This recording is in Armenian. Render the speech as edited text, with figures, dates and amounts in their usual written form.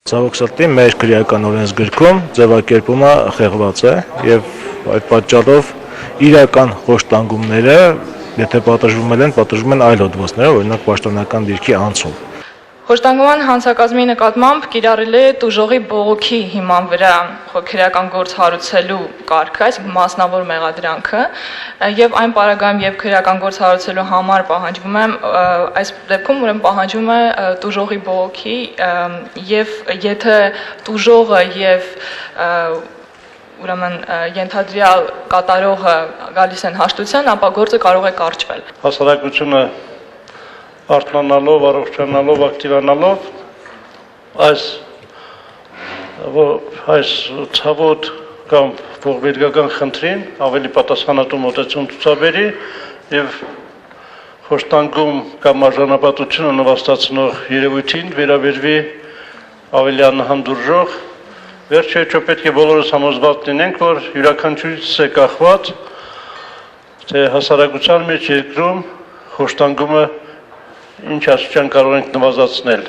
Ցավոք սրտի մեր քրեական օրենսգրքում ձևակերպումը խեղված է եւ այդ պատճառով իրական խոշտանգումները, եթե պատժվում են այլ հոդվածներով, օրինակ պաշտոնական դիրքի անցում։ Խոշտանգման հանցակազմի նկատմամբ կիրառել է տուժողի բողոքի հիման վրա քրեական գործ հարուցելու կարգը, այսինքն մասնավոր մեղադրանքը, եւ այն պարագայում եւ քրեական գործ հարուցելու համար պահանջվում է այս դեպքում ուրեմն պահանջվում է տուժողի բողոքի եւ եթե տուժողը եւ ուրեմն ենթադրյալ կատարողը գալիս են հաշտության, ապա գործը կարող է կարճվել։ Հասարակությունը արթնանալով, առողջանալով, ակտիվանալով այս ցավոտ կամ ողբերգական խնդրին ավելի պատասխանատու մոտեցում ցուցաբերի եւ խոշտանգում կամ արժանապատվությունը նվաստացնող երևույթին վերաբերվի ավելի անհանդուրժող վերջերջո պետք է բոլորս համոզված լինենք, որ յուրաքանչյուրից է կախված թե հասարակության մեջ երկրում խոշտանգումը ինչ աստիճան կարող ենք նվազեցնել։